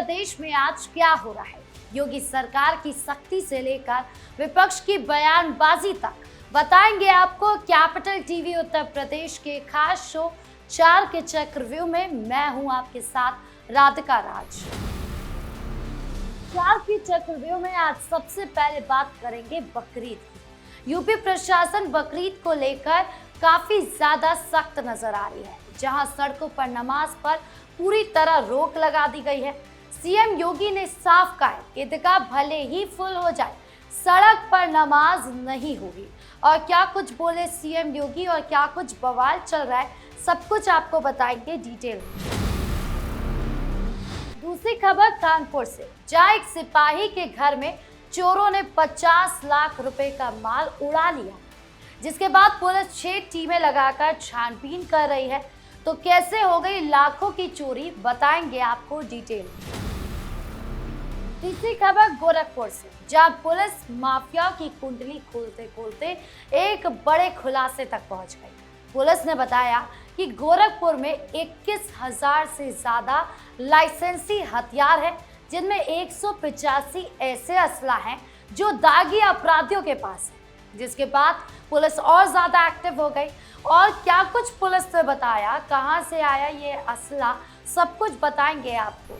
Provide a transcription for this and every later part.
प्रदेश में आज क्या हो रहा है। योगी सरकार की सख्ती से लेकर विपक्ष की बयानबाजी तक बताएंगे आपको कैपिटल टीवी उत्तर प्रदेश के खास शो 4 के चक्रव्यूह में। मैं हूं आपके साथ राधिका राज। 4 के चक्रव्यूह में आज सबसे पहले बात करेंगे बकरीद की। यूपी प्रशासन बकरीद को लेकर काफी ज्यादा सख्त नजर आ रही है, जहां सड़कों पर नमाज पर पूरी तरह रोक लगा दी गई है। सीएम योगी ने साफ कहा है, ईदगाह भले ही फुल हो जाए, सड़क पर नमाज नहीं होगी। और क्या कुछ बोले सीएम योगी और क्या कुछ बवाल चल रहा है, सब कुछ आपको बताएंगे डिटेल में। दूसरी खबर कानपुर से, जहां एक सिपाही के घर में चोरों ने 50 लाख रुपए का माल उड़ा लिया, जिसके बाद पुलिस 6 टीमें लगाकर छानबीन कर रही है। तो कैसे हो गई लाखों की चोरी, बताएंगे आपको डिटेल में। तीसरी खबर गोरखपुर से, जहां पुलिस माफिया की कुंडली खोलते खोलते एक बड़े खुलासे तक पहुंच गई। पुलिस ने बताया कि गोरखपुर में 21,000 से ज्यादा लाइसेंसी हथियार हैं, जिनमें 185 ऐसे असला हैं जो दागी अपराधियों के पास है। जिसके बाद पुलिस और ज्यादा एक्टिव हो गई। और क्या कुछ पुलिस ने बताया, कहां से आया ये असला, सब कुछ बताएंगे आपको।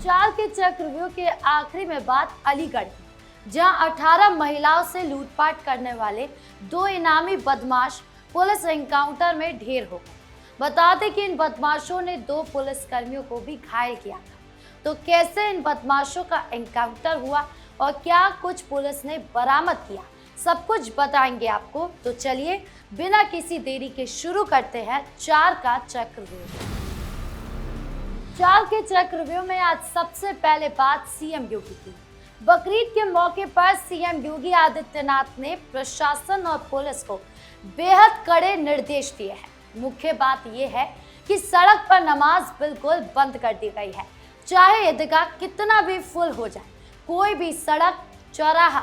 4 के चक्रव्यूह के आखिरी में बात अलीगढ़ की, जहां 18 महिलाओं से लूटपाट करने वाले 2 इनामी बदमाश पुलिस एनकाउंटर में ढेर हो गए। बता दें कि इन बदमाशों ने 2 पुलिस कर्मियों को भी घायल किया था। तो कैसे इन बदमाशों का एनकाउंटर हुआ और क्या कुछ पुलिस ने बरामद किया, सब कुछ बताएंगे आपको। तो चलिए बिना किसी देरी के शुरू करते हैं 4 का चक्रव्यूह। 4 के चक्रव्यूह में आज सबसे पहले बात सीएम योगी की। बकरीद के मौके पर सीएम योगी आदित्यनाथ ने प्रशासन और पुलिस को बेहद कड़े निर्देश दिए हैं। मुख्य बात यह है कि सड़क पर नमाज बिल्कुल बंद कर दी गई है, चाहे ईदगाह कितना भी फुल हो जाए। कोई भी सड़क, चौराहा,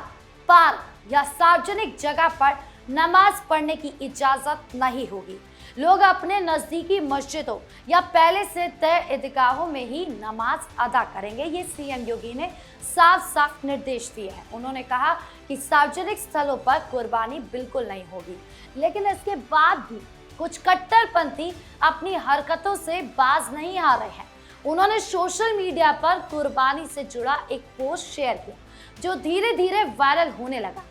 पार्क या सार्वजनिक जगह पर नमाज पढ़ने की इजाजत नहीं होगी। लोग अपने नजदीकी मस्जिदों या पहले से तय ईदगाहों में ही नमाज अदा करेंगे। ये सीएम योगी ने साफ साफ निर्देश दिए हैं। उन्होंने कहा कि सार्वजनिक स्थलों पर कुर्बानी बिल्कुल नहीं होगी, लेकिन इसके बाद भी कुछ कट्टरपंथी अपनी हरकतों से बाज नहीं आ रहे हैं। उन्होंने सोशल मीडिया पर कुर्बानी से जुड़ा एक पोस्ट शेयर किया, जो धीरे धीरे वायरल होने लगा।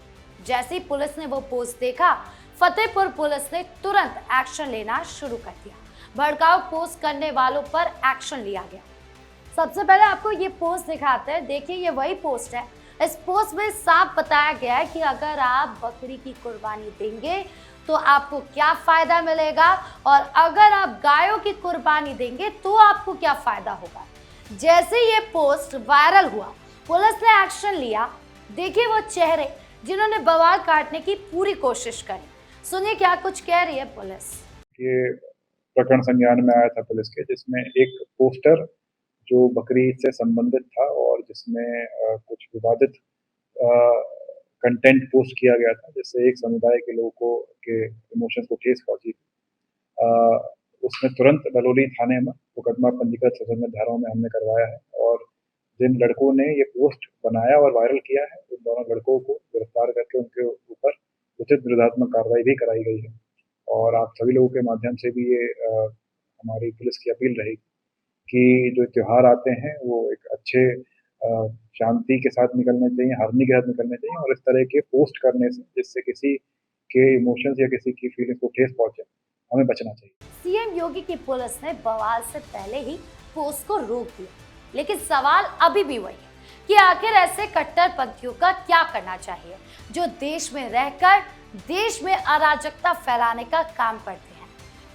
जैसे ही पुलिस ने वो पोस्ट देखा, फतेहपुर पुलिस ने तुरंत एक्शन लेना शुरू कर दिया। भड़काऊ पोस्ट करने वालों पर एक्शन लिया गया। सबसे पहले आपको ये पोस्ट दिखाते हैं। देखिए, ये वही पोस्ट है। इस पोस्ट में साफ बताया गया है कि अगर आप बकरी की कुर्बानी देंगे तो आपको क्या फायदा मिलेगा, और अगर आप गायों की कुर्बानी देंगे तो आपको क्या फायदा होगा। जैसे ये पोस्ट वायरल हुआ, पुलिस ने एक्शन लिया। देखिए वो चेहरे जिन्होंने बवाल काटने की पूरी कोशिश करी। सुनिए क्या कुछ कह रही है पुलिस। ये प्रकरण संज्ञान में आया था पुलिस के, जिसमें एक पोस्टर जो बकरीद से संबंधित था और जिसमें कुछ विवादित कंटेंट पोस्ट किया गया था, जिससे एक समुदाय के लोगों के इमोशंस को ठेस पहुंची। उसमें तुरंत बलौली थाने में मुकदमा पंजीकृत संशोधन धाराओं में हमने करवाया है, और जिन लड़कों ने ये पोस्ट बनाया और वायरल किया है, उन दोनों लड़कों को गिरफ्तार करके उनके ऊपर उचित विरोधात्मक कार्रवाई भी कराई गई है। और आप सभी लोगों के माध्यम से भी ये हमारी पुलिस की अपील रहेगी कि जो त्योहार आते हैं वो एक अच्छे शांति के साथ निकलने चाहिए, हार्मनी के साथ निकलने चाहिए, और इस तरह के पोस्ट करने से जिससे किसी के इमोशंस या किसी की फीलिंग्स को ठेस पहुंचे, हमें बचना चाहिए। सीएम योगी की पुलिस ने बवाल से पहले ही पोस्ट को रोक दिया, लेकिन सवाल अभी भी वही है कि आखिर ऐसे कट्टरपंथियों का क्या करना चाहिए, जो देश में रहकर देश में अराजकता फैलाने का काम करते हैं।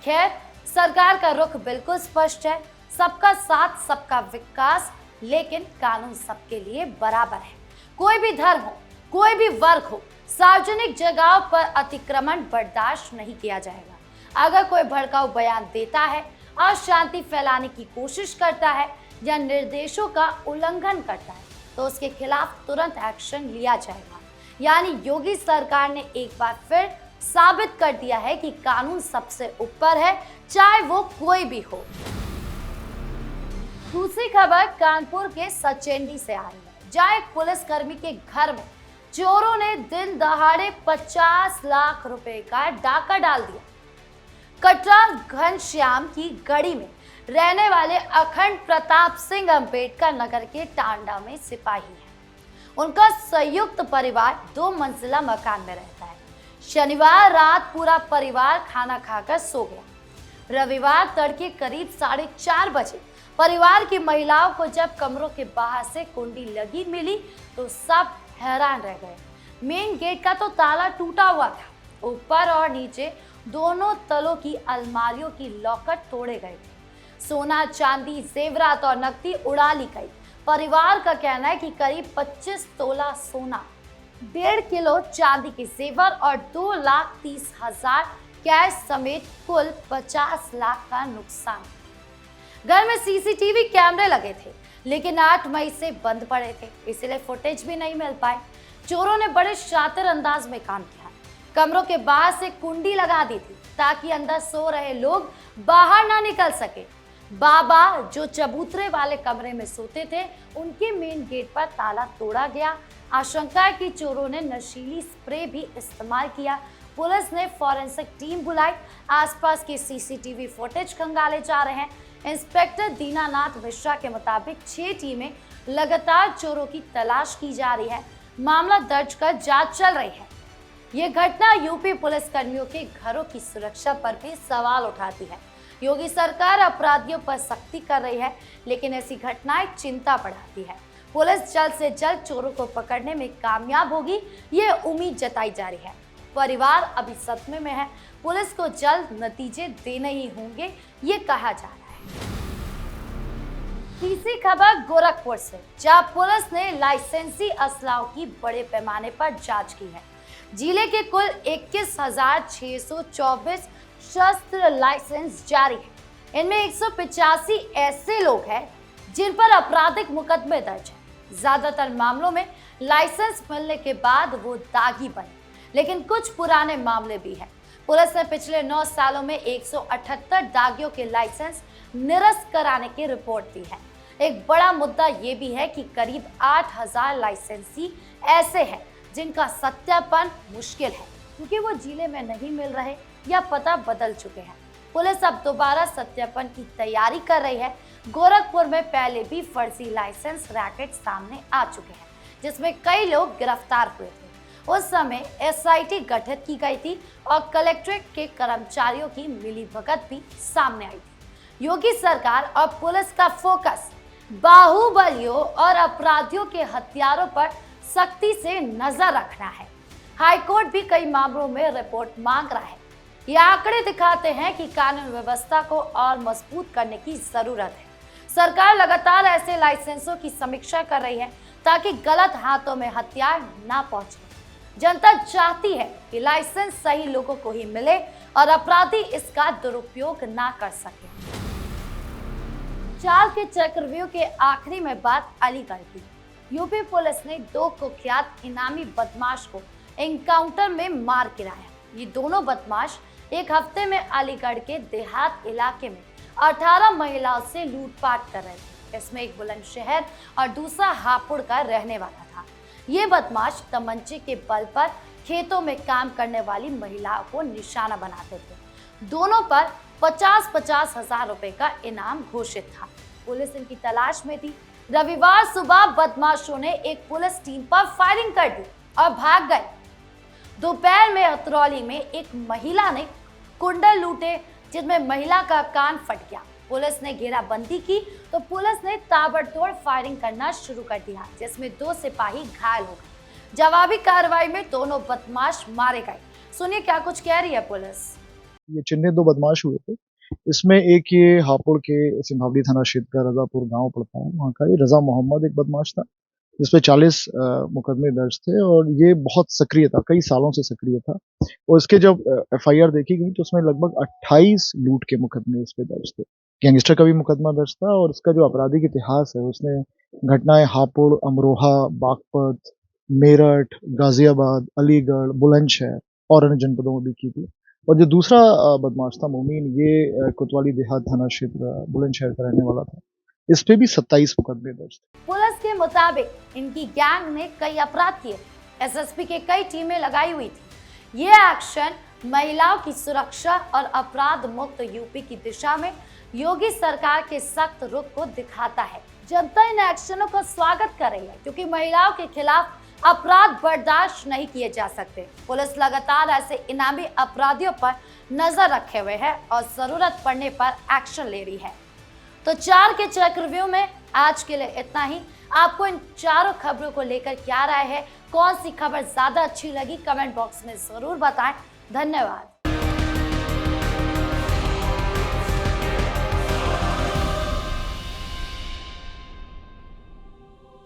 खैर, सरकार का रुख बिल्कुल स्पष्ट है, सबका साथ सबका विकास, लेकिन कानून सबके लिए बराबर है। कोई भी धर्म हो, कोई भी वर्ग हो, सार्वजनिक जगहों पर अतिक्रमण बर्दाश्त नहीं किया जाएगा। अगर कोई भड़काऊ बयान देता है, अशांति फैलाने की कोशिश करता है या निर्देशों का उल्लंघन करता है, तो उसके खिलाफ तुरंत एक्शन लिया जाएगा। यानी योगी सरकार ने एक बार फिर साबित कर दिया है कि कानून सबसे ऊपर है, चाहे वो कोई भी हो। दूसरी खबर कानपुर के सचेंडी से आ रही है, जहां एक पुलिसकर्मी के घर में चोरों ने दिन दहाड़े 50 लाख रुपए का डाका डाल दिया। कटरा घनश्याम की गढ़ी में रहने वाले अखंड प्रताप सिंह अंबेडकर नगर के टांडा में सिपाही हैं। उनका संयुक्त परिवार 2 मंजिला मकान में रहता है। शनिवार रात पूरा परिवार खाना खाकर सो गया। रविवार तड़के करीब 4:30 बजे परिवार की महिलाओं को जब कमरों के बाहर से कुंडी लगी मिली तो सब हैरान रह गए। मेन गेट का तो ताला टूटा हुआ था। ऊपर और नीचे दोनों तलों की अलमारियों की लॉकर तोड़े गए थे। सोना, चांदी, जेवरात और नकदी उड़ा ली गई। परिवार का कहना है कि करीब 25 तोला सोना, 1.5 किलो चांदी के जेवर और 2,30,000 कैश समेत कुल 50 लाख का नुकसान। घर में सीसीटीवी कैमरे लगे थे, लेकिन 8 मई से बंद पड़े थे, इसलिए फुटेज भी नहीं मिल पाए। चोरों ने बड़े शातिर अंदाज में काम किया। कमरों के बाहर से कुंडी लगा दी थी ताकि अंदर सो रहे लोग बाहर ना निकल सके। बाबा जो चबूतरे वाले कमरे में सोते थे, उनके मेन गेट पर ताला तोड़ा गया। आशंका है कि चोरों ने नशीली स्प्रे भी इस्तेमाल किया। पुलिस ने फॉरेंसिक टीम बुलाई। आसपास के सीसीटीवी फुटेज खंगाले जा रहे हैं। इंस्पेक्टर दीनानाथ मिश्रा के मुताबिक 6 टीमें लगातार चोरों की तलाश की जा रही है। मामला दर्ज कर जांच चल रही है। ये घटना यूपी पुलिस कर्मियों के घरों की सुरक्षा पर भी सवाल उठाती है। योगी सरकार अपराधियों पर सख्ती कर रही है, लेकिन ऐसी घटनाएं चिंता बढ़ाती है। पुलिस जल्द से जल्द चोरों को पकड़ने में कामयाब होगी, ये उम्मीद जताई जा रही है। परिवार अभी सदमे में है। पुलिस को जल्द नतीजे देने ही होंगे, ये कहा जा रहा है। तीसरी खबर गोरखपुर से, जहां पुलिस ने लाइसेंसी असलाओं की बड़े पैमाने पर जांच की है। जिले के कुल 21,624 शस्त्र लाइसेंस जारी है। इनमें 185 ऐसे लोग हैं जिन पर आपराधिक मुकदमे दर्ज है। ज्यादातर मामलों में लाइसेंस मिलने के बाद वो दागी बने, लेकिन कुछ पुराने मामले भी हैं। पुलिस ने पिछले 9 सालों में 178 दागियों के लाइसेंस निरस्त कराने की रिपोर्ट दी है। एक बड़ा मुद्दा ये भी है कि करीब 8,000 लाइसेंसी ऐसे हैं जिनका सत्यापन मुश्किल है, क्योंकि वो जिले में नहीं मिल रहे या पता बदल चुके हैं। पुलिस अब दोबारा सत्यापन की तैयारी कर रही है। गोरखपुर में पहले भी फर्जी लाइसेंस रैकेट सामने आ चुके हैं, जिसमें कई लोग गिरफ्तार हुए थे। उस समय एसआईटी गठित की गई थी और कलेक्ट्रेट के कर्मचारियों की मिलीभगत भी सामने आई थी। योगी सरकार और पुलिस का फोकस बाहुबलियों और अपराधियों के हथियारों पर सख्ती से नजर रखना है। हाईकोर्ट भी कई मामलों में रिपोर्ट मांग रहा है। ये आंकड़े दिखाते हैं कि कानून व्यवस्था को और मजबूत करने की जरूरत है। सरकार लगातार ऐसे लाइसेंसों की समीक्षा कर रही है ताकि गलत हाथों में हथियार ना पहुंचे। जनता चाहती है कि लाइसेंस सही लोगों को ही मिले और अपराधी इसका दुरुपयोग ना कर सके। चाल के चक्रव्यूह के आखिरी में बात अलीगढ़ की। यूपी पुलिस ने 2 कुख्यात इनामी बदमाश को एनकाउंटर में मार गिराया। ये दोनों बदमाश एक हफ्ते में अलीगढ़ के देहात इलाके में 18 महिलाओं से लूटपाट कर रहे थे। इसमें एक बुलंदशहर और दूसरा हापुड़ का रहने वाला था। ये बदमाश तमंचे के बल पर खेतों में काम करने वाली महिलाओं को निशाना बनाते थे। दोनों पर 50-50 हजार रुपए का इनाम घोषित था। पुलिस इनकी तलाश में थी। रविवार सुबह बदमाशों ने एक पुलिस टीम पर फायरिंग कर दी और भाग गए। दोपहर में हथरौली में एक महिला ने कुंडल लूटे, जिसमें महिला का कान फट गया। पुलिस ने घेराबंदी की तो पुलिस ने ताबड़तोड़ फायरिंग करना शुरू कर दिया, जिसमें 2 सिपाही घायल हो गए। जवाबी कार्रवाई में दोनों बदमाश मारे गए। सुनिए क्या कुछ कह रही है पुलिस। ये चिन्हित 2 बदमाश हुए थे। इसमें एक ये हापुड़ के सिंभावली थाना क्षेत्र का रजापुर गांव पड़ता है, वहाँ का ये रजा मोहम्मद एक बदमाश था, जिसपे 40 मुकदमे दर्ज थे और ये बहुत सक्रिय था, कई सालों से सक्रिय था। और इसके जब एफआईआर देखी गई तो उसमें लगभग 28 लूट के मुकदमे इस पे दर्ज थे। गैंगस्टर का भी मुकदमा दर्ज था और इसका जो आपराधिक इतिहास है, उसने घटनाएं हापुड़, अमरोहा, बागपत, मेरठ, गाजियाबाद, अलीगढ़, बुलंदशहर और अन्य जनपदों में भी की थी। और जो दूसरा बदमाश था मोमीन, ये कोतवाली देहात थाना क्षेत्र बुलंदशहर का रहने वाला था। इस पे भी 27 मुकदमे दर्ज थे। पुलिस के मुताबिक इनकी गैंग ने कई अपराध किए। एसएसपी के कई टीमें लगाई हुई थी। ये एक्शन महिलाओं की सुरक्षा और अपराध मुक्त यूपी की दिशा में योगी सरकार के सख्त रुख को दिखाता है। जनता इन एक्शनों का स्वागत कर रही है क्योंकि महिलाओं के खिलाफ अपराध बर्दाश्त नहीं किए जा सकते। पुलिस लगातार ऐसे इनामी अपराधियों पर नजर रखे हुए है और जरूरत पड़ने पर एक्शन ले रही है। तो 4 के चक्रव्यूह में आज के लिए इतना ही। आपको इन चारों खबरों को लेकर क्या राय है, कौन सी खबर ज्यादा अच्छी लगी, कमेंट बॉक्स में जरूर बताएं। धन्यवाद।